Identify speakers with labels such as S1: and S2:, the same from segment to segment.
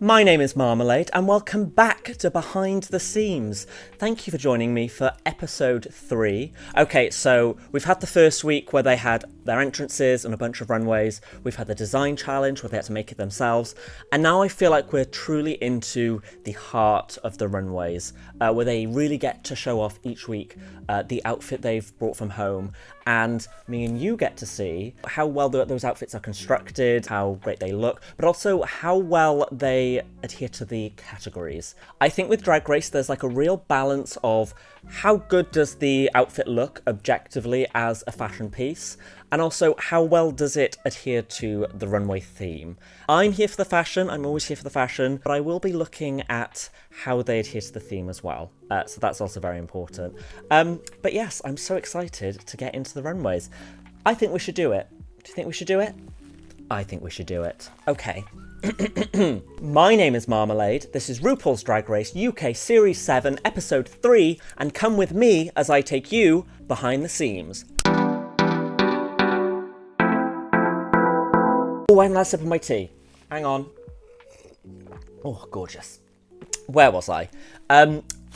S1: My name is Marmalade and welcome back to Behind the Seams. Thank you for joining me for episode 3. Okay, so we've had the first week where they had their entrances and a bunch of runways. We've had the design challenge where they had to make it themselves. And now I feel like we're truly into the heart of the runways, where they really get to show off each week the outfit they've brought from home. And me and you get to see how well those outfits are constructed, how great they look, but also how well they adhere to the categories. I think with Drag Race, there's like a real balance of how good does the outfit look objectively as a fashion piece, and also how well does it adhere to the runway theme. I'm here for the fashion, I'm always here for the fashion, but I will be looking at how they adhere to the theme as well. So that's also very important. But yes, I'm so excited to get into the runways. I think we should do it. Do you think we should do it? I think we should do it. Okay. My name is Marmalade, this is RuPaul's Drag Race UK Series 7 Episode 3, and come with me as I take you behind the seams. Oh, I'm last sip of my tea. Hang on. Oh, gorgeous. Where was I?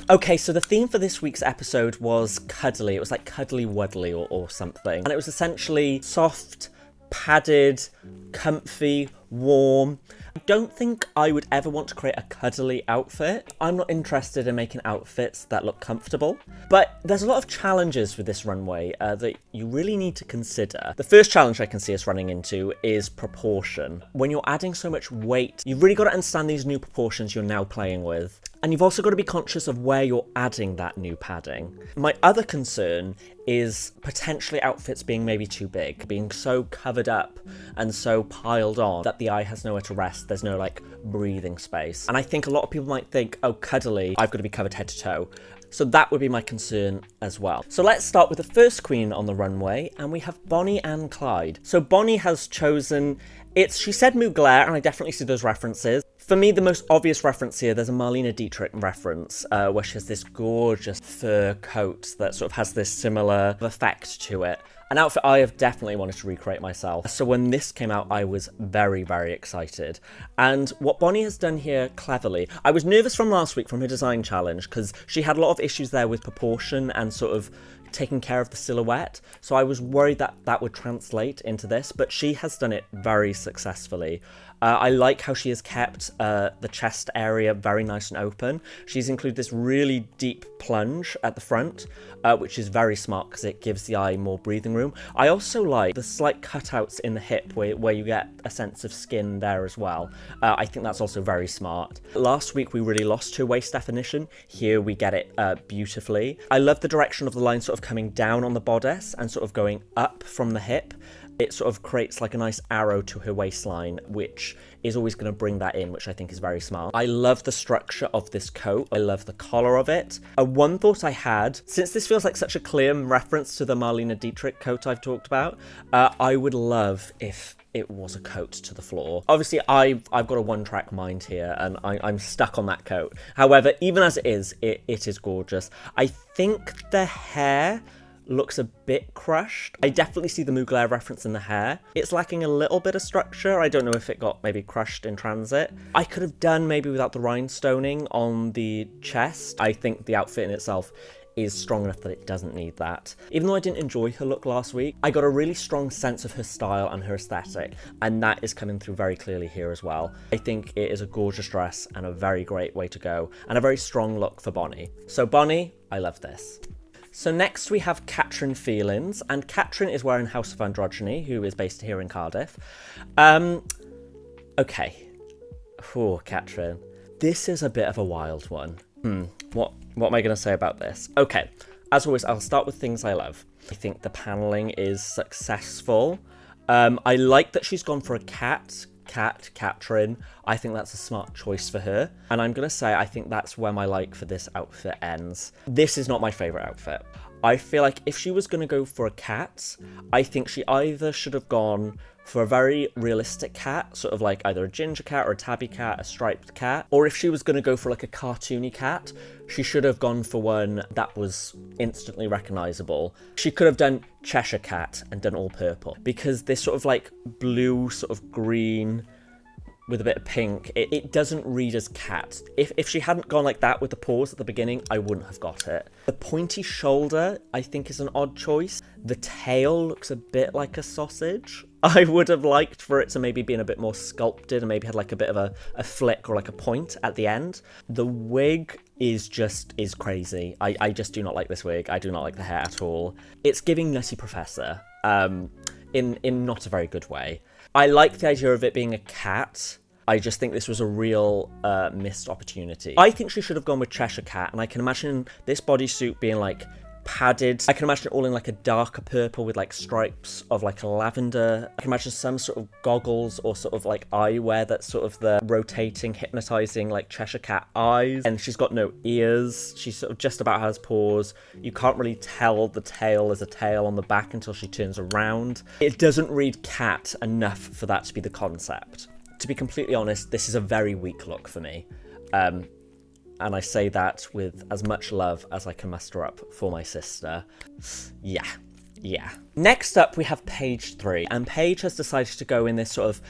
S1: Okay, so the theme for this week's episode was cuddly. It was like Cuddly-wuddly or something. And it was essentially soft, padded, comfy, warm. I don't think I would ever want to create a cuddly outfit. I'm not interested in making outfits that look comfortable. But there's a lot of challenges with this runway that you really need to consider. The first challenge I can see us running into is proportion. When you're adding so much weight, you've really got to understand these new proportions you're now playing with. And you've also got to be conscious of where you're adding that new padding. My other concern is potentially outfits being maybe too big, being so covered up and so piled on that the eye has nowhere to rest. There's no like breathing space. And I think a lot of people might think, oh, cuddly, I've got to be covered head to toe. So that would be my concern as well. So let's start with the first queen on the runway, and we have Bonnie and Clyde. So Bonnie has chosen, she said Mugler, and I definitely see those references. For me, the most obvious reference here, there's a Marlene Dietrich reference where she has this gorgeous fur coat that sort of has this similar effect to it. An outfit I have definitely wanted to recreate myself. So when this came out, I was very, very excited. And what Bonnie has done here cleverly, I was nervous from last week from her design challenge because she had a lot of issues there with proportion and sort of taking care of the silhouette. So I was worried that that would translate into this, but she has done it very successfully. I like how she has kept the chest area very nice and open. She's included this really deep plunge at the front, which is very smart because it gives the eye more breathing room. I also like the slight cutouts in the hip where you get a sense of skin there as well. I think that's also very smart. Last week we really lost her waist definition. Here we get it beautifully. I love the direction of the line sort of coming down on the bodice and sort of going up from the hip. It sort of creates like a nice arrow to her waistline, which is always going to bring that in, which I think is very smart. I love the structure of this coat. I love the collar of it. One thought I had, since this feels like such a clear reference to the Marlene Dietrich coat I've talked about, I would love if it was a coat to the floor. Obviously, I've got a one-track mind here, and I'm stuck on that coat. However, even as it is, it is gorgeous. I think the hair looks a bit crushed. I definitely see the Mugler reference in the hair. It's lacking a little bit of structure. I don't know if it got maybe crushed in transit. I could have done maybe without the rhinestoning on the chest. I think the outfit in itself is strong enough that it doesn't need that. Even though I didn't enjoy her look last week, I got a really strong sense of her style and her aesthetic, and that is coming through very clearly here as well. I think it is a gorgeous dress and a very great way to go, and a very strong look for Bonnie. So Bonnie, I love this. So next we have Katrin Feelings, and Katrin is wearing House of Androgyny, who is based here in Cardiff. Okay. Oh, Katrin. This is a bit of a wild one. What am I going to say about this? Okay, as always, I'll start with things I love. I think the paneling is successful. I like that she's gone for a Katrin. I think that's a smart choice for her. And I'm going to say I think that's where my like for this outfit ends. This is not my favourite outfit. I feel like if she was going to go for a cat, I think she either should have gone for a very realistic cat, sort of like either a ginger cat or a tabby cat, a striped cat, or if she was going to go for like a cartoony cat, she should have gone for one that was instantly recognisable. She could have done Cheshire Cat and done all purple, because this sort of like blue, sort of green with a bit of pink, it doesn't read as cat. If she hadn't gone like that with the paws at the beginning, I wouldn't have got it. The pointy shoulder, I think, is an odd choice. The tail looks a bit like a sausage. I would have liked for it to maybe been a bit more sculpted and maybe had like a bit of a flick or like a point at the end. The wig is crazy. I just do not like this wig. I do not like the hair at all. It's giving Nutty Professor in not a very good way. I like the idea of it being a cat. I just think this was a real missed opportunity. I think she should have gone with Cheshire Cat, and I can imagine this bodysuit being like padded. I can imagine it all in like a darker purple with like stripes of like a lavender. I can imagine some sort of goggles or sort of like eyewear that's sort of the rotating, hypnotizing like Cheshire Cat eyes. And she's got no ears. She sort of just about has paws. You can't really tell the tail is a tail on the back until she turns around. It doesn't read cat enough for that to be the concept. To be completely honest, this is a very weak look for me. And I say that with as much love as I can muster up for my sister. Yeah. Next up, we have Paige 3. And Paige has decided to go in this sort of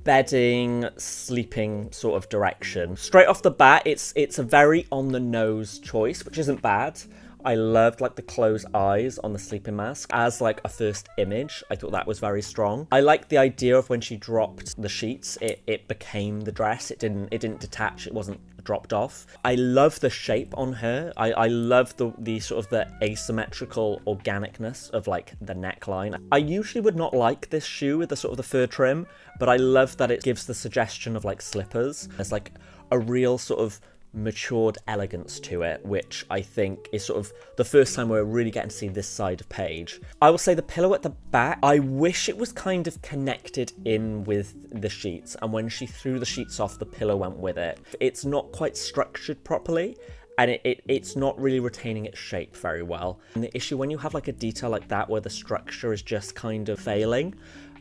S1: bedding, sleeping sort of direction. Straight off the bat, it's a very on-the-nose choice, which isn't bad. I loved like the closed eyes on the sleeping mask as like a first image. I thought that was very strong. I liked the idea of when she dropped the sheets, it became the dress. It didn't detach. It wasn't dropped off. I love the shape on her. I love the sort of the asymmetrical organicness of like the neckline. I usually would not like this shoe with the sort of the fur trim, but I love that it gives the suggestion of like slippers. It's like a real sort of matured elegance to it, which I think is sort of the first time we're really getting to see this side of Paige. I will say the pillow at the back, I wish it was kind of connected in with the sheets, and when she threw the sheets off, the pillow went with it. It's not quite structured properly, and it's not really retaining its shape very well. And the issue when you have like a detail like that where the structure is just kind of failing,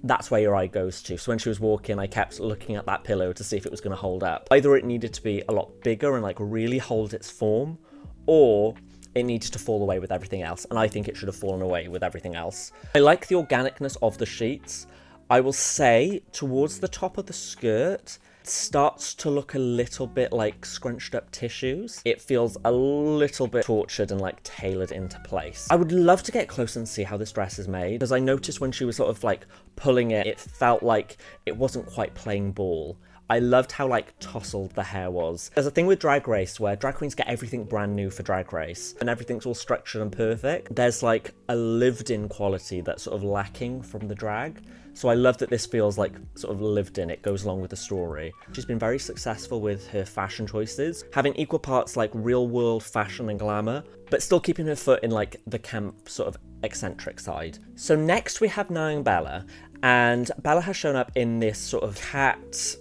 S1: that's where your eye goes to. So when she was walking, I kept looking at that pillow to see if it was going to hold up. Either it needed to be a lot bigger and like really hold its form, or it needed to fall away with everything else. And I think it should have fallen away with everything else. I like the organicness of the sheets. I will say towards the top of the skirt, starts to look a little bit like scrunched up tissues. It feels a little bit tortured and like tailored into place. I would love to get close and see how this dress is made, because I noticed when she was sort of like pulling it, it felt like it wasn't quite playing ball. I loved how like tousled the hair was. There's a thing with Drag Race where drag queens get everything brand new for Drag Race and everything's all structured and perfect. There's like a lived in quality that's sort of lacking from the drag. So I love that this feels like sort of lived in. It goes along with the story. She's been very successful with her fashion choices, having equal parts like real world fashion and glamour, but still keeping her foot in like the camp sort of eccentric side. So next we have now Bella, and Bella has shown up in this sort of cat.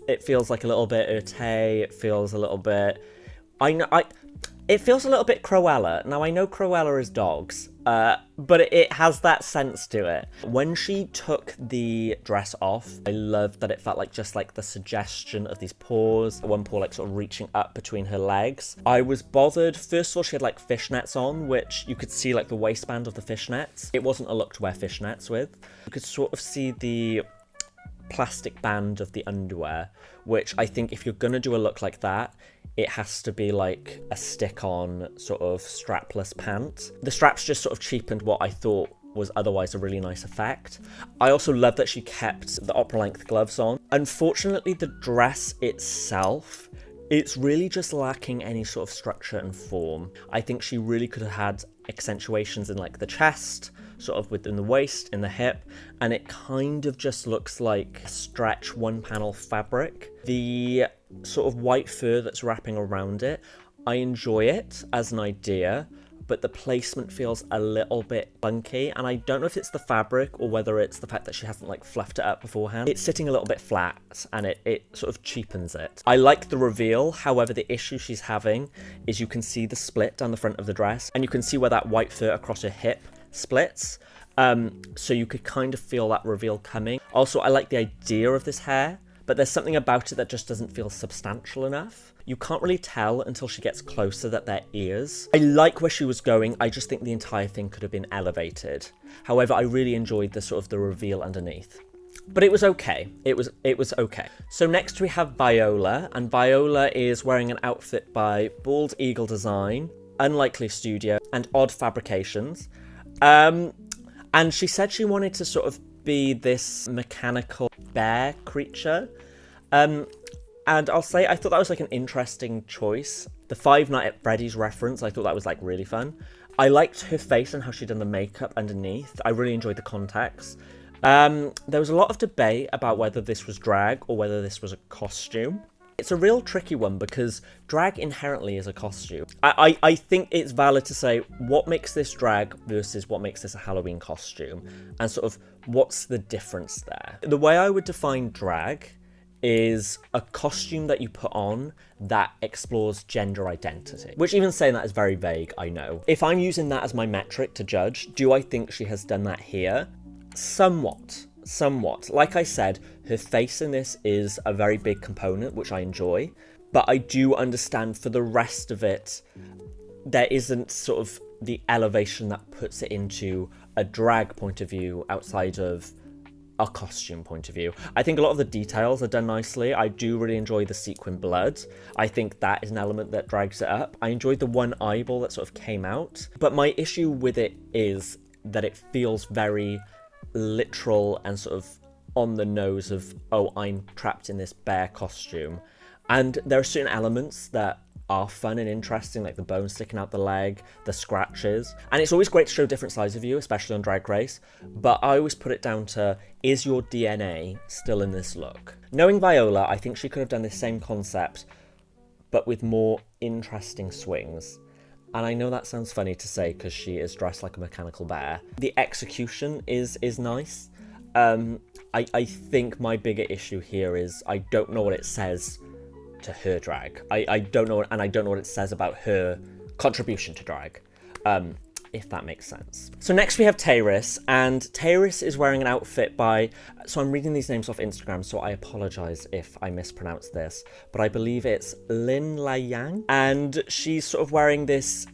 S1: It feels like a little bit Ute. It feels a little bit... It feels a little bit Cruella. Now, I know Cruella is dogs, but it has that sense to it. When she took the dress off, I loved that it felt like just like the suggestion of these paws, one paw like sort of reaching up between her legs. I was bothered. First of all, she had like fishnets on, which you could see like the waistband of the fishnets. It wasn't a look to wear fishnets with. You could sort of see the plastic band of the underwear, which I think if you're gonna do a look like that, it has to be like a stick-on sort of strapless pant. The straps just sort of cheapened what I thought was otherwise a really nice effect. I also love that she kept the opera-length gloves on. Unfortunately, the dress itself, it's really just lacking any sort of structure and form. I think she really could have had accentuations in like the chest, sort of within the waist, in the hip, and it kind of just looks like stretch one panel fabric. The sort of white fur that's wrapping around it, I enjoy it as an idea, but the placement feels a little bit bunky, and I don't know if it's the fabric or whether it's the fact that she hasn't like fluffed it up beforehand. It's sitting a little bit flat and it sort of cheapens it. I like the reveal, however the issue she's having is you can see the split down the front of the dress, and you can see where that white fur across her hip splits, so you could kind of feel that reveal coming. Also, I like the idea of this hair, but there's something about it that just doesn't feel substantial enough. You can't really tell until she gets closer that they're ears. I like where she was going, I just think the entire thing could have been elevated. However, I really enjoyed the sort of the reveal underneath. But it was okay. It was okay. So next we have Viola, and Viola is wearing an outfit by Bald Eagle Design, Unlikely Studio, and Odd Fabrications. And she said she wanted to sort of be this mechanical bear creature. And I'll say I thought that was like an interesting choice. The Five Nights at Freddy's reference, I thought that was like really fun. I liked her face and how she'd done the makeup underneath. I really enjoyed the contacts. There was a lot of debate about whether this was drag or whether this was a costume. It's a real tricky one because drag inherently is a costume. I think it's valid to say what makes this drag versus what makes this a Halloween costume, and sort of what's the difference there. The way I would define drag is a costume that you put on that explores gender identity. Which, even saying that, is very vague, I know. If I'm using that as my metric to judge, do I think she has done that here? Somewhat. Like I said, her face in this is a very big component, which I enjoy. But I do understand for the rest of it, there isn't sort of the elevation that puts it into a drag point of view outside of a costume point of view. I think a lot of the details are done nicely. I do really enjoy the sequin blood. I think that is an element that drags it up. I enjoyed the one eyeball that sort of came out. But my issue with it is that it feels very literal and sort of on the nose of, oh, I'm trapped in this bear costume. And there are certain elements that are fun and interesting, like the bone sticking out the leg, the scratches. And it's always great to show different sides of you, especially on Drag Race. But I always put it down to, is your DNA still in this look? Knowing Viola, I think she could have done the same concept, but with more interesting swings. And I know that sounds funny to say because she is dressed like a mechanical bear. The execution is nice. I think my bigger issue here is I don't know what it says to her drag. I don't know, and I don't know what it says about her contribution to drag, if that makes sense. So next we have Tayris, and Tayris is wearing an outfit by, so I'm reading these names off Instagram, so I apologize if I mispronounce this, but I believe it's Lin Layang, and she's sort of wearing this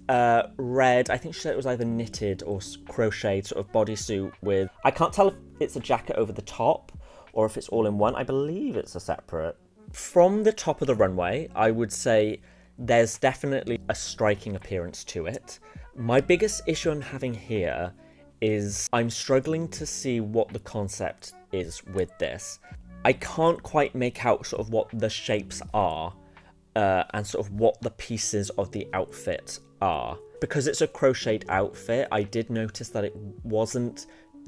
S1: red, I think she said it was either knitted or crocheted sort of bodysuit with, I can't tell if it's a jacket over the top or if it's all in one. I believe it's a separate. From the top of the runway, I would say there's definitely a striking appearance to it. My biggest issue I'm having here is I'm struggling to see what the concept is with this. I can't quite make out sort of what the shapes are and sort of what the pieces of the outfit are. Because it's a crocheted outfit, I did notice that it wasn't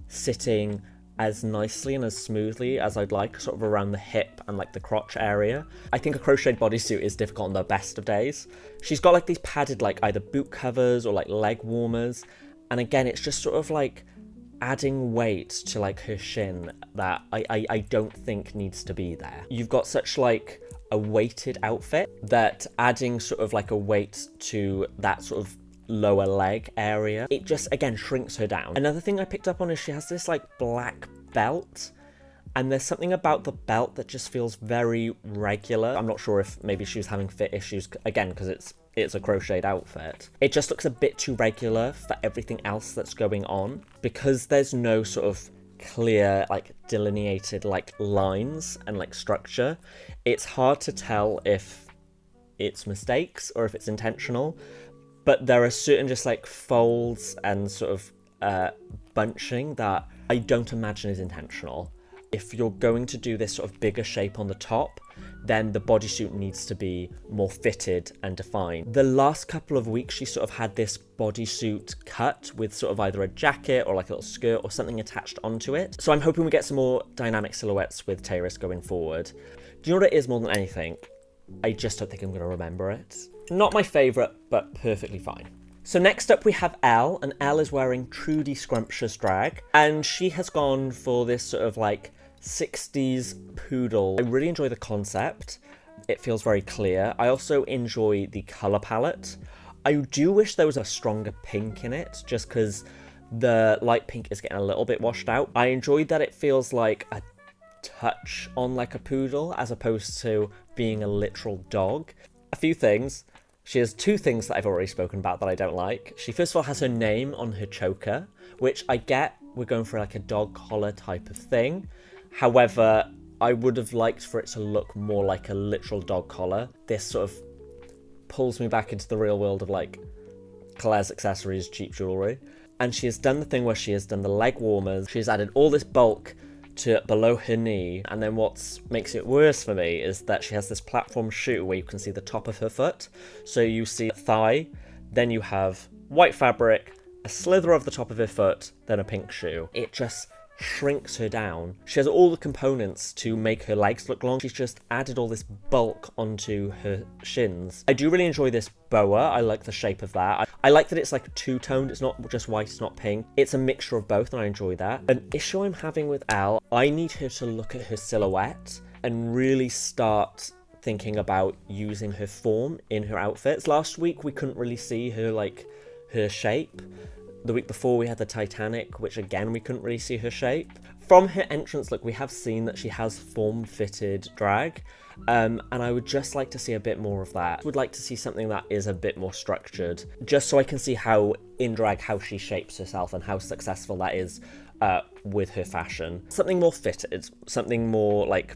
S1: sitting as nicely and as smoothly as I'd like, sort of around the hip and like the crotch area. I think a crocheted bodysuit is difficult on the best of days. She's got like these padded like either boot covers or like leg warmers, and again it's just sort of like adding weight to like her shin that I don't think needs to be there. You've got such like a weighted outfit that adding sort of like a weight to that sort of lower leg area, it just again shrinks her down. Another thing I picked up on is she has this like black belt, and there's something about the belt that just feels very regular. I'm not sure if maybe she was having fit issues again because it's a crocheted outfit. It just looks a bit too regular for everything else that's going on, because there's no sort of clear like delineated like lines and like structure. It's hard to tell if it's mistakes or if it's intentional. But there are certain just like folds and sort of bunching that I don't imagine is intentional. If you're going to do this sort of bigger shape on the top, then the bodysuit needs to be more fitted and defined. The last couple of weeks, she sort of had this bodysuit cut with sort of either a jacket or like a little skirt or something attached onto it. So I'm hoping we get some more dynamic silhouettes with Tayris going forward. Do you know what it is more than anything? I just don't think I'm going to remember it. Not my favourite, but perfectly fine. So next up we have Elle, and Elle is wearing Trudy Scrumptious drag, and she has gone for this sort of like 60s poodle. I really enjoy the concept. It feels very clear. I also enjoy the colour palette. I do wish there was a stronger pink in it, just because the light pink is getting a little bit washed out. I enjoyed that it feels like a touch on like a poodle as opposed to being a literal dog. A few things. She has two things that I've already spoken about that I don't like. She first of all has her name on her choker, which I get we're going for like a dog collar type of thing. However, I would have liked for it to look more like a literal dog collar. This sort of pulls me back into the real world of like Claire's accessories, cheap jewellery. And she has done the thing where she has done the leg warmers. She has added all this bulk to below her knee. And then what makes it worse for me is that she has this platform shoe where you can see the top of her foot. So you see thigh, then you have white fabric, a slither of the top of her foot, then a pink shoe. It just shrinks her down. She has all the components to make her legs look long. She's just added all this bulk onto her shins. I do really enjoy this boa. I like the shape of that. I like that it's like two-toned. It's not just white, it's not pink. It's a mixture of both, and I enjoy that. An issue I'm having with Elle, I need her to look at her silhouette and really start thinking about using her form in her outfits. Last week we couldn't really see her shape. The week before we had the Titanic, which again we couldn't really see her shape. From her entrance look, we have seen that she has form-fitted drag, and I would just like to see a bit more of that. I would like to see something that is a bit more structured, just so I can see how in drag, how she shapes herself and how successful that is with her fashion. Something more fitted, something more like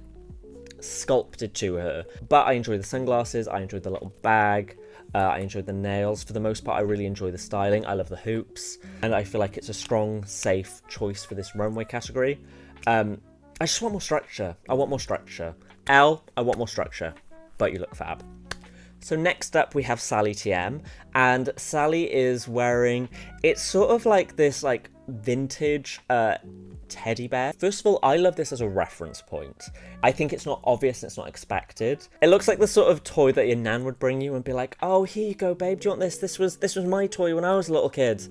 S1: sculpted to her. But I enjoy the sunglasses, I enjoy the little bag, I enjoy the nails. For the most part, I really enjoy the styling. I love the hoops, and I feel like it's a strong, safe choice for this runway category. I just want more structure. I want more structure. Elle, I want more structure, but you look fab. So next up we have Sally TM, and Sally is wearing, it's sort of like this like vintage teddy bear. First of all, I love this as a reference point. I think it's not obvious and it's not expected. It looks like the sort of toy that your nan would bring you and be like, oh, here you go, babe, do you want this? This was my toy when I was a little kid.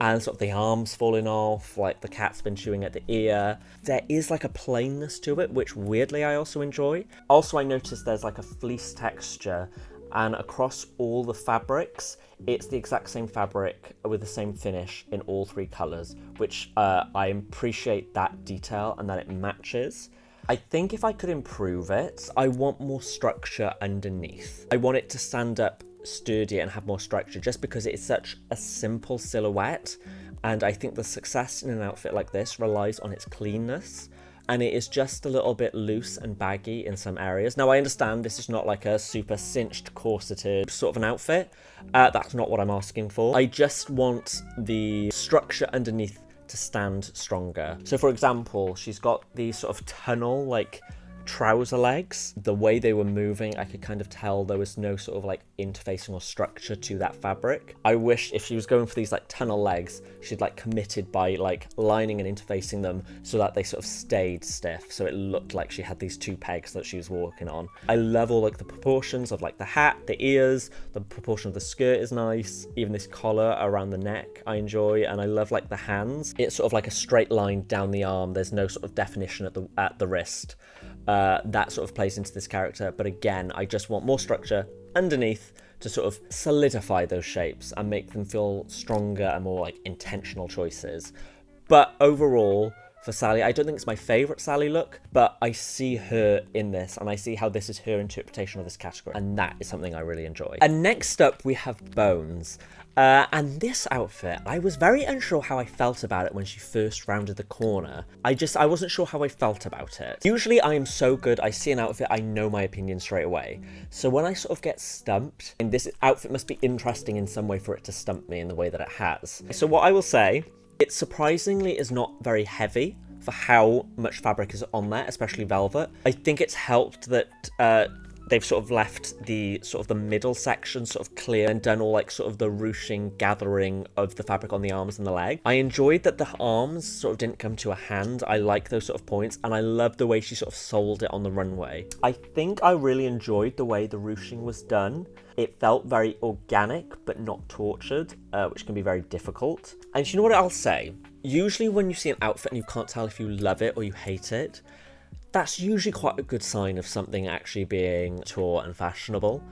S1: And sort of the arms falling off, like the cat's been chewing at the ear. There is like a plainness to it, which weirdly I also enjoy. Also, I noticed there's like a fleece texture, and across all the fabrics, it's the exact same fabric with the same finish in all three colours, which I appreciate that detail and that it matches. I think if I could improve it, I want more structure underneath. I want it to stand up sturdier and have more structure, just because it's such a simple silhouette, and I think the success in an outfit like this relies on its cleanness. And it is just a little bit loose and baggy in some areas. Now, I understand this is not like a super cinched, corseted sort of an outfit. That's not what I'm asking for. I just want the structure underneath to stand stronger. So, for example, she's got these sort of tunnel, like, trouser legs. The way they were moving, I could kind of tell there was no sort of like interfacing or structure to that fabric. I wish if she was going for these like tunnel legs, she'd like committed by like lining and interfacing them so that they sort of stayed stiff, so it looked like she had these two pegs that she was walking on. I love all like the proportions of like the hat, the ears, the proportion of the skirt is nice, even this collar around the neck I enjoy, and I love like the hands. It's sort of like a straight line down the arm, there's no sort of definition at the wrist. That sort of plays into this character, but again, I just want more structure underneath to sort of solidify those shapes and make them feel stronger and more like intentional choices. But overall, for Sally, I don't think it's my favourite Sally look, but I see her in this, and I see how this is her interpretation of this category, and that is something I really enjoy. And next up, we have Bones. And this outfit, I was very unsure how I felt about it when she first rounded the corner. I wasn't sure how I felt about it. Usually I am so good, I see an outfit, I know my opinion straight away. So when I sort of get stumped, and this outfit must be interesting in some way for it to stump me in the way that it has. So what I will say, it surprisingly is not very heavy for how much fabric is on there, especially velvet. I think it's helped that they've sort of left the sort of the middle section sort of clear and done all like sort of the ruching gathering of the fabric on the arms and the leg. I enjoyed that the arms sort of didn't come to a hand. I like those sort of points, and I love the way she sort of sold it on the runway. I think I really enjoyed the way the ruching was done. It felt very organic but not tortured, which can be very difficult. And you know what I'll say? Usually when you see an outfit and you can't tell if you love it or you hate it, that's usually quite a good sign of something actually being taut and fashionable.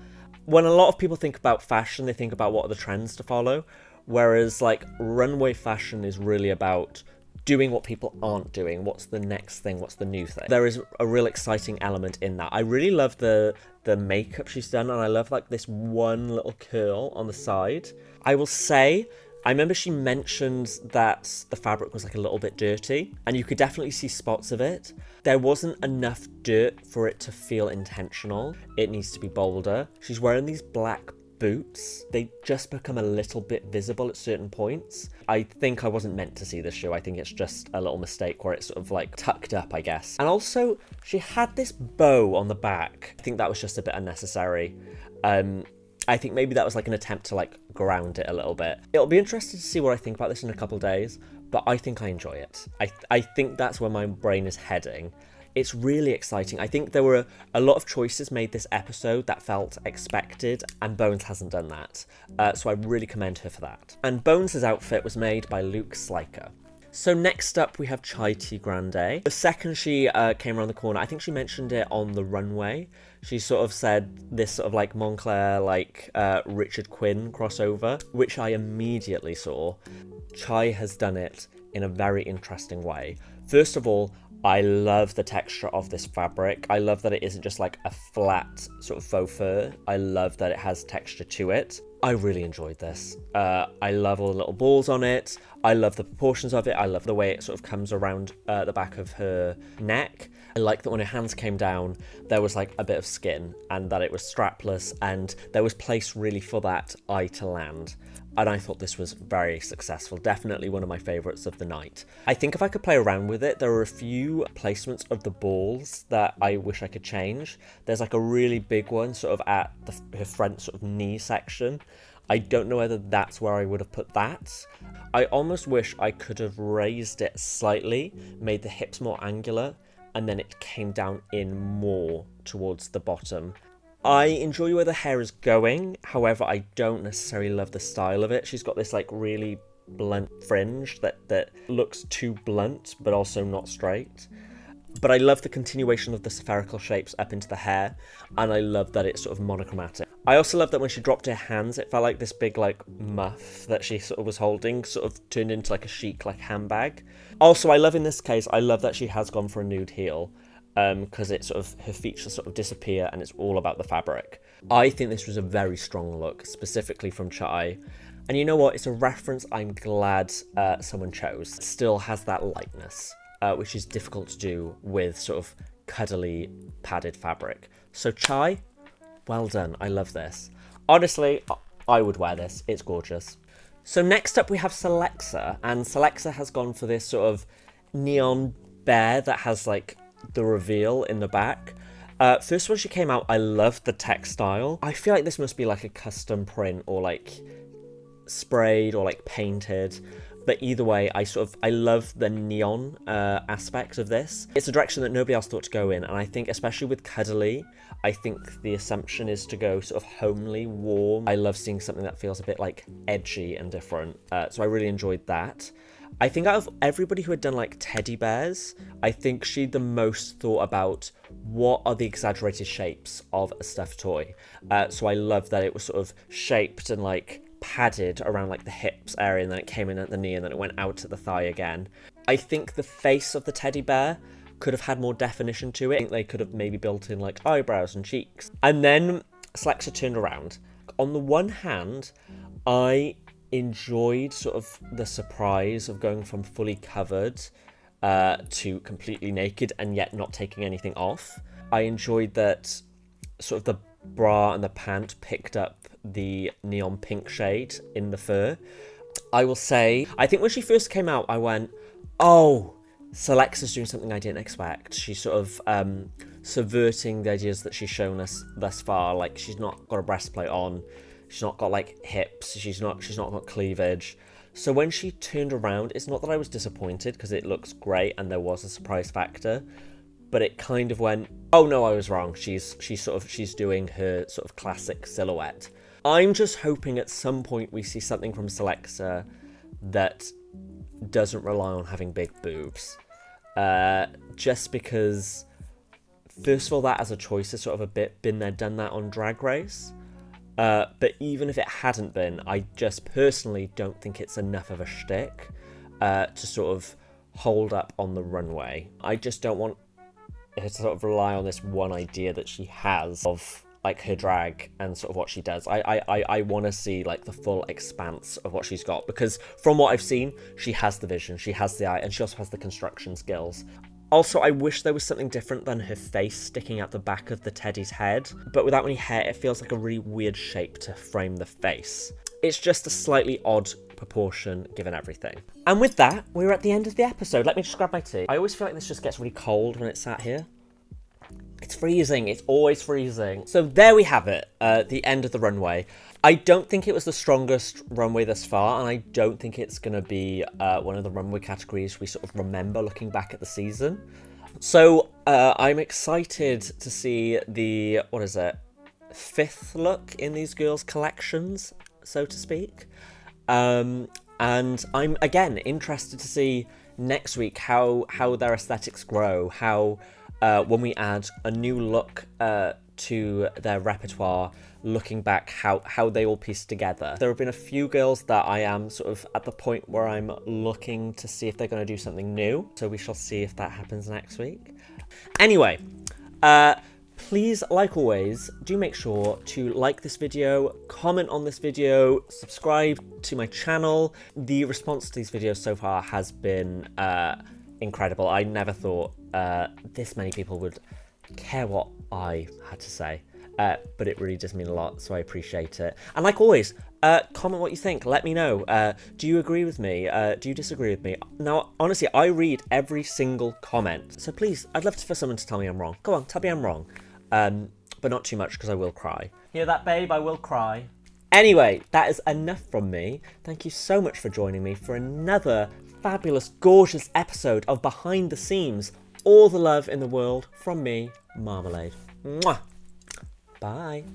S1: When a lot of people think about fashion, they think about what are the trends to follow, whereas like runway fashion is really about doing what people aren't doing. What's the next thing? What's the new thing? There is a real exciting element in that. I really love the makeup she's done, and I love like this one little curl on the side. I will say I remember she mentioned that the fabric was like a little bit dirty, and you could definitely see spots of it. There wasn't enough dirt for it to feel intentional. It needs to be bolder. She's wearing these black boots. They just become a little bit visible at certain points. I think I wasn't meant to see this shoe. I think it's just a little mistake where it's sort of like tucked up, I guess. And also, she had this bow on the back. I think that was just a bit unnecessary. I think maybe that was like an attempt to like ground it a little bit. It'll be interesting to see what I think about this in a couple days, but I think I enjoy it. I think that's where my brain is heading. It's really exciting. I think there were a lot of choices made this episode that felt expected, and Bones hasn't done that. So I really commend her for that. And Bones' outfit was made by Selexa. So next up, we have Chai Tea Grande. The second she came around the corner, I think she mentioned it on the runway. She sort of said this sort of like Moncler, like Richard Quinn crossover, which I immediately saw. Chai has done it in a very interesting way. First of all, I love the texture of this fabric. I love that it isn't just like a flat sort of faux fur. I love that it has texture to it. I really enjoyed this. I love all the little balls on it. I love the proportions of it. I love the way it sort of comes around the back of her neck. I like that when her hands came down, there was like a bit of skin, and that it was strapless, and there was place really for that eye to land. And I thought this was very successful. Definitely one of my favourites of the night. I think if I could play around with it, there are a few placements of the balls that I wish I could change. There's like a really big one sort of at her front sort of knee section. I don't know whether that's where I would have put that. I almost wish I could have raised it slightly, made the hips more angular, and then it came down in more towards the bottom. I enjoy where the hair is going, however, I don't necessarily love the style of it. She's got this like really blunt fringe that looks too blunt, but also not straight. But I love the continuation of the spherical shapes up into the hair, and I love that it's sort of monochromatic. I also love that when she dropped her hands, it felt like this big like muff that she sort of was holding sort of turned into like a chic like handbag. Also, I love in this case, I love that she has gone for a nude heel. Because it sort of, her features sort of disappear and it's all about the fabric. I think this was a very strong look, specifically from Chai. And you know what? It's a reference I'm glad someone chose. It still has that lightness, which is difficult to do with sort of cuddly padded fabric. So Chai, well done. I love this. Honestly, I would wear this. It's gorgeous. So next up we have Selexa, and Selexa has gone for this sort of neon bear that has like the reveal in the back. First when she came out, I loved the textile. I feel like this must be like a custom print or like sprayed or like painted, but either way, I love the neon aspect of this. It's a direction that nobody else thought to go in, and I think especially with Cuddly, I think the assumption is to go sort of homely, warm. I love seeing something that feels a bit like edgy and different, so I really enjoyed that. I think out of everybody who had done like teddy bears, I think she the most thought about what are the exaggerated shapes of a stuffed toy. So I love that it was sort of shaped and like padded around like the hips area, and then it came in at the knee, and then it went out to the thigh again. I think the face of the teddy bear could have had more definition to it. I think they could have maybe built in like eyebrows and cheeks. And then Selexa turned around. On the one hand, I enjoyed sort of the surprise of going from fully covered to completely naked and yet not taking anything off. I enjoyed that sort of the bra and the pant picked up the neon pink shade in the fur. I will say, I think when she first came out, I went, oh, Selexa's doing something I didn't expect. She's sort of subverting the ideas that she's shown us thus far. Like, she's not got a breastplate on. She's not got like hips. She's not got cleavage. So when she turned around, it's not that I was disappointed because it looks great and there was a surprise factor, but it kind of went, oh no, I was wrong. She's doing her sort of classic silhouette. I'm just hoping at some point we see something from Selexa that doesn't rely on having big boobs. Just because, first of all, that as a choice is sort of a bit been there, done that on Drag Race. But even if it hadn't been, I just personally don't think it's enough of a shtick to sort of hold up on the runway. I just don't want her to sort of rely on this one idea that she has of like her drag and sort of what she does. I want to see like the full expanse of what she's got, because from what I've seen, she has the vision, she has the eye, and she also has the construction skills. Also, I wish there was something different than her face sticking out the back of the teddy's head, but without any hair, it feels like a really weird shape to frame the face. It's just a slightly odd proportion given everything. And with that, we're at the end of the episode. Let me just grab my tea. I always feel like this just gets really cold when it's sat here. It's freezing, it's always freezing. So there we have it, the end of the runway. I don't think it was the strongest runway thus far, and I don't think it's gonna be one of the runway categories we sort of remember looking back at the season. So I'm excited to see the, what is it, 5th look in these girls' collections, so to speak. And I'm, again, interested to see next week how their aesthetics grow, how when we add a new look to their repertoire, looking back how they all piece together. There have been a few girls that I am sort of at the point where I'm looking to see if they're going to do something new, so we shall see if that happens next week. Anyway, please, like always, do make sure to like this video, comment on this video, subscribe to my channel. The response to these videos so far has been incredible. I never thought this many people would care what I had to say, but it really does mean a lot, so I appreciate it. And like always, comment what you think. Let me know. Do you agree with me? Do you disagree with me? Now, honestly, I read every single comment, so please, I'd love for someone to tell me I'm wrong. Go on, tell me I'm wrong. But not too much, because I will cry. Hear that, babe? I will cry. Anyway, that is enough from me. Thank you so much for joining me for another fabulous, gorgeous episode of Behind the Scenes. All the love in the world from me, Marmalade. Mwah. Bye.